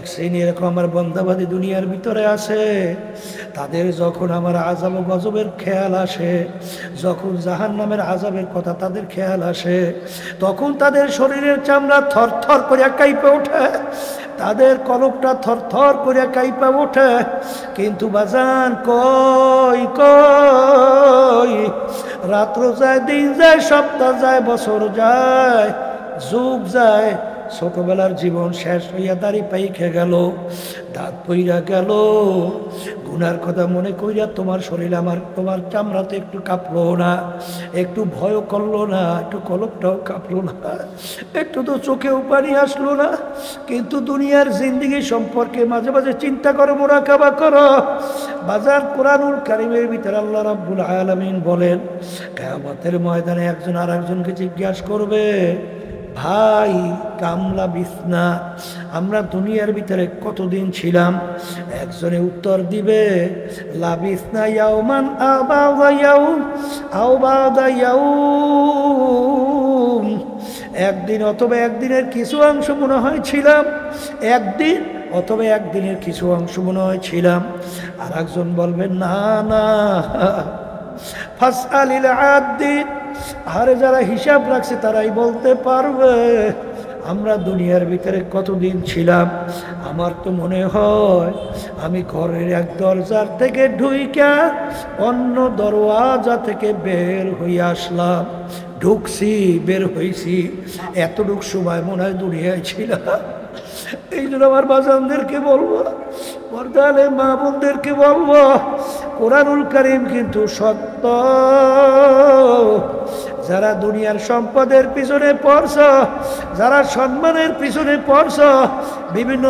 এক শ্রেণী এরকম আমার বন্দাবাদী দুনিয়ার ভিতরে আছে, তাদের যখন আমার আযাব ও গজবের খেয়াল আসে, যখন জাহান্নামের আযাবের কথা তাদের খেয়াল আসে, তখন তাদের শরীরের চামড়া থরথর করে কাঁপে ওঠে, তাদের কলবটা থরথর করে কাঁপে ওঠে। কিন্তু বাজান কই কই, রাত্র যায়, দিন যায়, সপ্তাহ যায়, বছর যায়, যুগ যায়, ছোটবেলার জীবন শেষ হইয়া দাড়ি পাইকে গেল, দাঁত পইরা গেল, গুনার কথা মনে কইরা তোমার শরীর তোমার চামড়াতে একটু কাঁপলো না, একটু ভয় করলো না, একটু কলবটাও কাঁপলো না, একটু তো চোখেও পানি আসলো না। কিন্তু দুনিয়ার জিন্দেগি সম্পর্কে মাঝে মাঝে চিন্তা করো, মুরাকাবা করো। বাজার কোরআনুল কারীমের ভিতরে আল্লাহ রাব্বুল আলামিন বলেন, কিয়ামতের ময়দানে একজন আর একজনকে জিজ্ঞাসা করবে, ভাই কামলা বিছনা, আমরা দুনিয়ার ভিতরে কতদিন ছিলাম? একজনে উত্তর দিবে, লাবিসনা ইয়াউমান আও বা'দা ইয়াউম আও বা'দা ইয়াউম, একদিন অথবা একদিনের কিছু অংশ মনে হয় ছিলাম, একদিন অথবা একদিনের কিছু অংশ মনে হয় ছিলাম। আর একজন বলবে, না না, ফাসআলিল আদ্দিন, আরে যারা হিসাব রাখছে তারাই বলতে পারবে আমরা দুনিয়ার ভিতরে কতদিন ছিলাম। আমার তো মনে হয় আমি ঘরের এক দরজার থেকে ঢুইকা অন্য দরওয়াজা থেকে বের হয়ে আসলাম, ঢুকছি বের হয়েছি, এতটুক সময় মনে হয় দুনিয়ায় ছিলাম। এই জন্য আমার বাজানদেরকে বলবো, পর্দালে মা বোনদেরকে বলবো, কোরআনুল কারীম কিন্তু সত্য। যারা দুনিয়ার সম্পদের পিছনে পড়ছ, যারা সম্মানের পিছনে পড়ছ, বিভিন্ন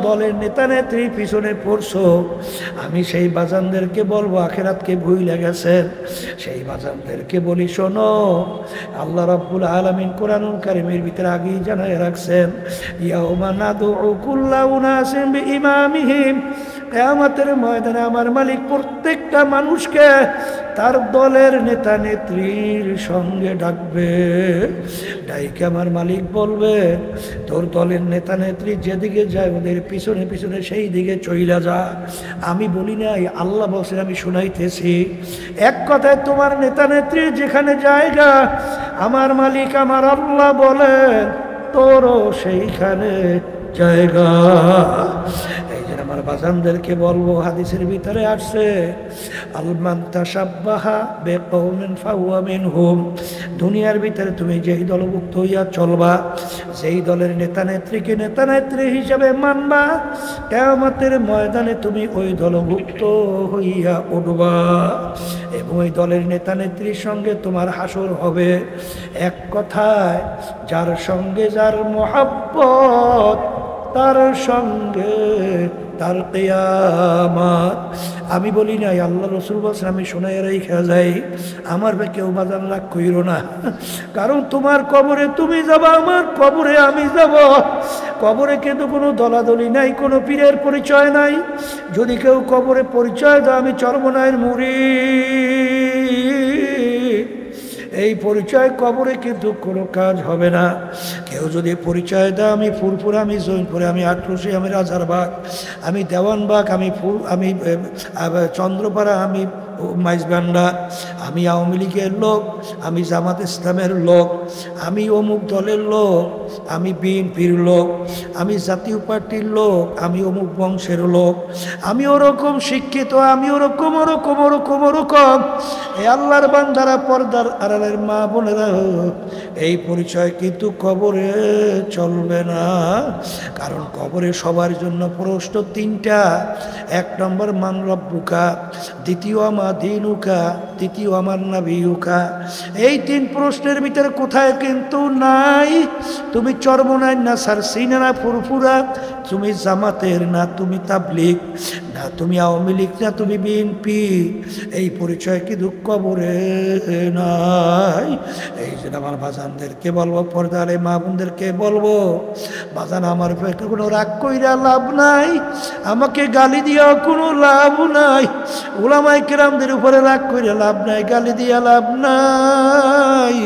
দলের নেতা নেত্রীর পিছনে পড়ছ, আমি সেই বাজানদেরকে বলবো, আখিরাতকে ভুইলা গেছেন, সেই বাজানদেরকে বলি, শোনো, আল্লাহ রাব্বুল আলামিন কোরআনুল কারীমের ভিতরে আগেই জানায় রাখছেন, ইয়াউমা নাদউ কুল্লা উনাসিন বিইমামিহিম, কিয়ামতের ময়দানে আমার মালিক প্রত্যেকটা মানুষকে তার দলের নেতা নেত্রীর সঙ্গে ডাকবে। ডাইকে আমার মালিক বলবে, তোর দলের নেতা নেত্রী যেদিকে যায় ওদের পিছনে পিছনে সেই দিকে চইলা যা। আমি বলি নাই, আল্লাহ বলছেন, আমি শুনাইতেছি। এক কথায় তোমার নেতা নেত্রী যেখানে জায়গা, আমার মালিক আমার আল্লাহ বলেন তোরও সেইখানে জায়গা। এই যে আমার বাজানদেরকে বলবো, হাদিসের ভিতরে আসছে, আলমান তাশাব্বাহা বিকওমিন ফাহুয়া মিনহুম, দুনিয়ার ভিতরে তুমি যেই দলভুক্ত হইয়া চলবা, যেই দলের নেতা নেত্রীকে নেতা নেত্রী হিসাবে মানবা, কিয়ামতের ময়দানে তুমি ওই দলভুক্ত হইয়া উঠবা এবং ওই দলের নেতা নেত্রীর সঙ্গে তোমার হাসর হবে। এক কথায়, যার সঙ্গে যার মহাব্বত, তার সঙ্গে তার কিয়ামত। আমি বলি নাই, আল্লাহ রাসূল বলছেন, আমি শোনাই রাইখা যাই, আমার ভাই কেউ বাজান রাগ কইরো না, কারণ তোমার কবরে তুমি যাবা, আমার কবরে আমি যাব। কবরে কিন্তু কোনো দলাদলি নাই, কোনো পীরের পরিচয় নাই। যদি কেউ কবরে পরিচয় দেয় আমি চরমনায়ের মুরিদ, এই পরিচয় কবরে কিন্তু কোনো কাজ হবে না। কেউ যদি পরিচয় দেয় আমি ফুরফুরা, আমি জৈনপুরে, আমি আটরশি, আমি রাজারবাগ, আমি দেওয়ানবাগ, আমি চন্দ্রপাড়া, আমি মাইজবান্ডা, আমি আওয়ামী লীগের লোক, আমি জামাত ইসলামের লোক, আমি অমুক দলের লোক, আমি বিএনপির লোক, আমি জাতীয় পার্টির লোক, আমি অমুক বংশের লোক, আমি ওরকম শিক্ষিত, আমি ওরকম ওরকম ওরকম ওরকম। এই আল্লাহর বান্দারা, পর্দার আড়ালের মা বোনেরা, এই পরিচয় কিন্তু কবরে চলবে না। কারণ কবরে সবার জন্য প্রশ্ন তিনটা। এক নম্বর, মান রব্বুকা, দ্বিতীয় আমা দিনুকা, তৃতীয় আমার নাবিয়ুকা। এই তিন প্রশ্নের ভিতরে কোথায় কিন্তু নাই তুমি চরমনাই না সারসিনা না ফুরফুরা, তুমি জামাতের না, তুমি তাবলিগ না, তুমি আওয়ামী লীগ না, তুমি বিএনপি। এই পরিচয় কিন্তু কবরে নাই। এই জন্য আমার বাজানদেরকে বলবো, পর্দারে মা বোনদেরকে বলবো, বাজান আমার কোনো রাগ কইরা লাভ নাই, আমাকে গালি দিয়াও কোনো লাভ নাই, উলামায়ে কেরামদের উপরে রাগ কইরা লাভ নাই, গালি দিয়া লাভ নাই।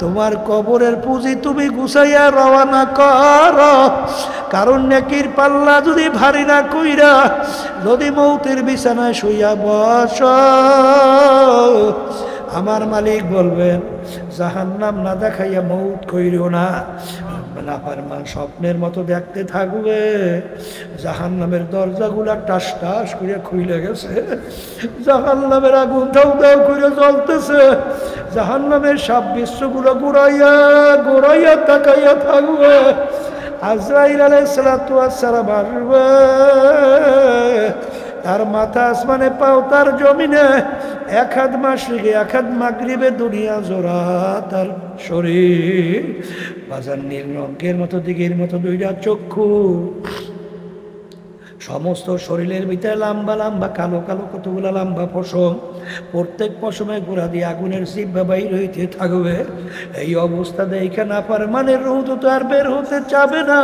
তোমার কবরের পুঁজি তুমি গুছাইয়া রওনা কর, কারণ নেকির পাল্লা যদি ভারী না কইরা যদি মৌতের বিছানায় শুইয়া বস, আমার মালিক বলবেন জাহান্নাম না দেখাইয়া মৌত কইরো না। নাফরমান স্বপ্নের মতো দেখতে থাকবে জাহান্নামের দরজাগুলা টাস টাস করে খুলে গেছে, জাহান্নামের আগুন দাউ দাউ করে জ্বলতেছে, জাহান্নামের সাপ বিশ্বগুলো ঘুরাইয়া ঘুরাইয়া তাকাইয়া থাকবে। আজরাইল আলাইহিস সালাতু ওয়াস সালাম আসবে, তার মাথা আসমানে পাও তার জমিনে, এক হাত মাশরিকে এক হাত মাগরিবে দুনিয়া জোড়া তার শরীর। বাজার নীল রঙের মতো দিঘির মতো দুইটা চক্ষু, সমস্ত শরীরের ভিতরে লম্বা লম্বা কালো কালো কতগুলো লম্বা পশম, প্রত্যেক পশমে গোড়া দিয়ে আগুনের জিহ্বা বাইর হইতে থাকবে। এই অবস্থা দেখে নাফরমানের রূহ তো আর বের হতে চাবে না,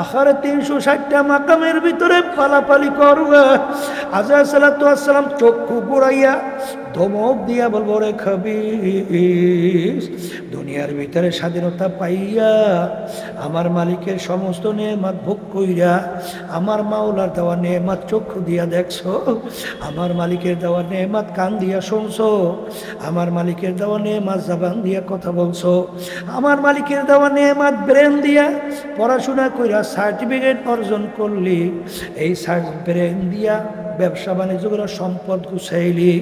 আখারে 360টা মাকামের ভিতরে পালাপালি করবে। আজরাইল সালাতু ওয়াস সালাম চক্ষু ঘুরাইয়া ধমক দিয়া বলবো, রে খাবিস, দুনিয়ার ভিতরে স্বাধীনতা পাইয়া আমার মালিকের সমস্ত নেয়ামত ভোগ কইরা, আমার মাওলার দেওয়া নেয়ামত চক্ষু দিয়া দেখছো, আমার মালিকের দেওয়া নেয়ামত কান দিয়া শুনছো, আমার মালিকের দেওয়া নেয়ামত জবান দিয়া কথা বলছো, আমার মালিকের দেওয়া নেয়ামত ব্রেন দিয়া পড়াশোনা কইরা সার্টিফিকেট অর্জন করলি, এই ব্রেন দিয়া ব্যবসা বাণিজ্য করে সম্পদ গুছাইলি,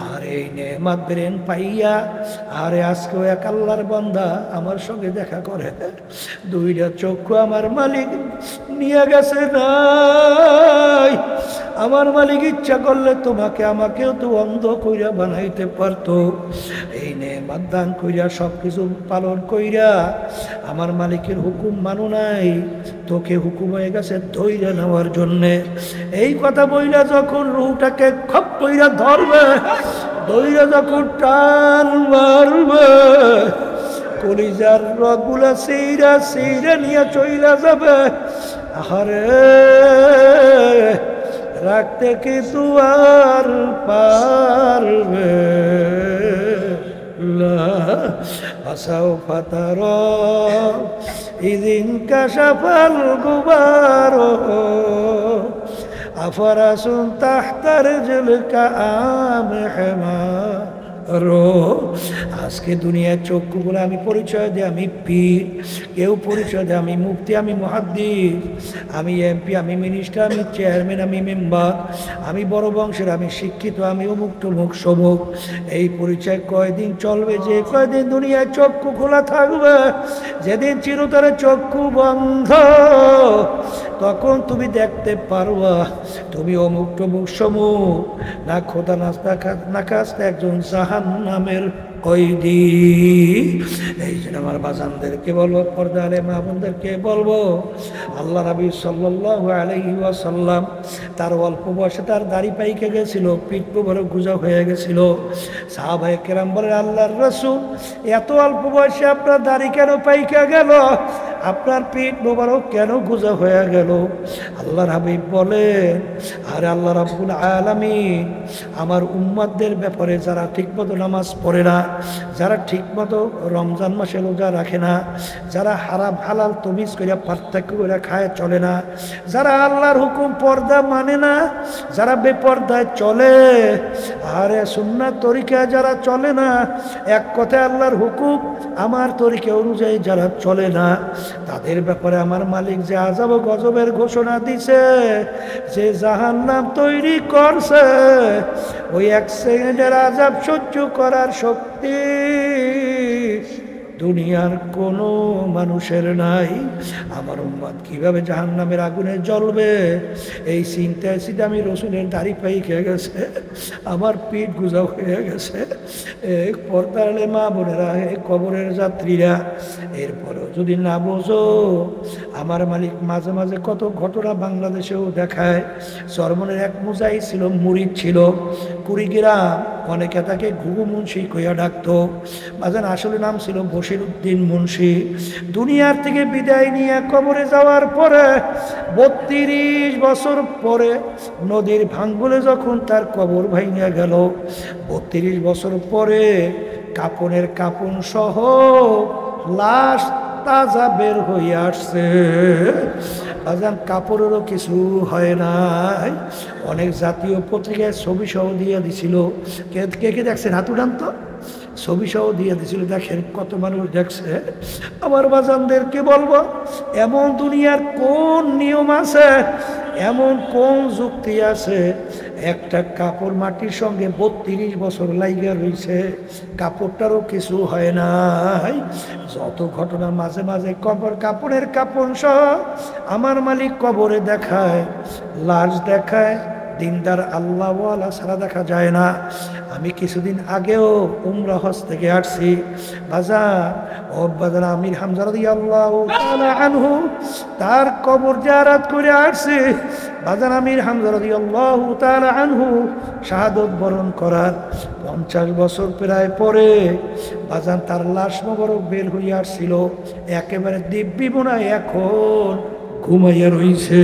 আর এই নেয়ামত ব্রেন পাইয়া আরে আজকেও এক আল্লাহর বান্দা আমার সঙ্গে দেখা করে, দুইটা চক্ষু আমার মালিক নিয়ে গেছে নাই। আমার মালিক ইচ্ছা করলে তোমাকে আমাকেও তো অন্ধ কইরা বানাইতে পারতো, এই নেয়ামত দান কইরা সব কিছু পালন কইরা আমার মালিকের হুকুম মানো নাই, তোকে হুকুম হয়ে গেছে ধইরা নেওয়ার জন্যে। এই কথা বইলা যখন রুহটাকে খপ কইরা ধরবে, ধইরা যখন টান মারবে, কলিজার রগগুলা সেইরা সেইরা নিয়ে চইলা যাবে। আহারে রাখতে কি তুয়ার পারবে আসাও ফাতার ইদিন কাশাফাল গুবার আফরাসুন তাহতার জুলকা আমহেমা রো। আজকে দুনিয়ার চক্ষুগুলো আমি পরিচয় দিই আমি পীর, কেউ পরিচয় দেয় আমি মুফতি, আমি মুহাদ্দিস, আমি এমপি, আমি মিনিস্টার, আমি চেয়ারম্যান, আমি মেম্বার, আমি বড় বংশের, আমি শিক্ষিত, আমি অমুক তমুক সমুক। এই পরিচয় কয়দিন চলবে? যে কয়দিন দুনিয়ায় চক্ষু খোলা থাকবে, যেদিন চিরতরে চক্ষু বন্ধ, তখন তুমি দেখতে পারবা তুমি অমুক তমুক সমুক, না খোদা না খাস্তা একজন জাহান্নামের কয়দি। এই জন্য আমার বাজানদেরকে বলবো, পর্দা আলে মা বোনদেরকে বলবো, আল্লাহ নবী সাল্লাল্লাহু আলাইহি ওয়াসাল্লাম তার অল্প বয়সে তার দাড়ি পাইকে গেছিল, পিঠ বড় গুজা হয়ে গেছিল। সাহাবায়ে কেরাম বলে, আল্লাহর রাসূল এত অল্প বয়সে আপনার দাড়ি কেন পাইকে গেল, আপনার পিঠ মোবারক কেন গুজা হয়ে গেল? আল্লাহর হাবিব বলেন, আরে আল্লাহ রাব্বুল আলামিন আমার উম্মতদের ব্যাপারে যারা ঠিকমতো নামাজ পড়ে না, যারা ঠিকমতো রমজান মাসে রোজা রাখে না, যারা হারাম হালাল তমিজ করে পার্থক্য করে খায় চলে না, যারা আল্লাহর হুকুম পর্দা মানে না, যারা বেপর্দায় চলে, আরে সুন্নাত তরিকায় যারা চলে না, এক কথায় আল্লাহর হুকুম আমার তরিকা অনুযায়ী যারা চলে না, তাদের ব্যাপারে আমার মালিক যে আযাব ও গজবের ঘোষণা দিছে, যে জাহান্নাম তৈরি করছে, ওই এক সেকেন্ডের আযাব সহ্য করার শক্তি দুনিয়ার কোনো মানুষের নাই। আমার উম্মত কিভাবে জাহান্নামের আগুনে জ্বলবে, এই চিন্তায় চিন্তা আমি রসুলের দাড়ি পাই খেয়ে গেছে, আমার পিঠ গুজা হয়ে গেছে। এই পর্দালে মা বোনেরা, এই কবরের যাত্রীরা, এরপরেও যদি না বোঝো, আমার মালিক মাঝে মাঝে কত ঘটনা বাংলাদেশেও দেখায়। চরমনের এক মুজাহিদ ছিল, মুরিদ ছিল, কুড়িগ্রাম, অনেকে তাকে ঘুঘু মুন্সি কইয়া ডাকতো। বাজান আসলে নাম ছিল বশির উদ্দিন মুন্সি। দুনিয়ার থেকে বিদায় নিয়ে কবরে যাওয়ার পরে 32 বছর পরে নদীর ভাঙ্গলে যখন তার কবর ভাঙিয়া গেল, 32 বছর পরে কাপনের কাপন সহ লাশ তাজা বের হয়ে আসছে। বাজান কাপড়েরও কিছু হয় নাই। অনেক জাতীয় পত্রিকায় ছবি সহ দিয়ে দিছিল। কে কে কে দেখছেন হাত উঠান তো। ছবি সহ দিয়ে দিছিল, দেখেন কত মানুষ দেখছে। আমার বাজানদেরকে বলবো, এমন দুনিয়ার কোন নিয়ম আছে, এমন কোন যুক্তি আছে, একটা কাপড় মাটির সঙ্গে 32 বছর লাইগা রয়েছে, কাপড়টারও কিছু হয় নাই। যত ঘটনা মাঝে মাঝে কাপড়ের কাপড় সহ আমার মালিক কবরে দেখায়, লাশ দেখায়, দিনদার আল্লাহওয়ালা ছাড়া দেখা যায় না। আমি কিছুদিন আগেও উমরা হজ থেকে আসছি। বাজার আমির হামজা রাদিয়াল্লাহু তাআলা আনহু তার কবর জিয়ারত করে আসছি। বাজার আমির হামজা রাদিয়াল্লাহু তাআলা আনহু শাহাদত বরণ করার 50 বছর প্রায় পরে বাজান তার লাশ মোবারক বের হইয়া আসছিল, একেবারে দিব্যি বোনায় এখন ঘুমাইয়া রইছে।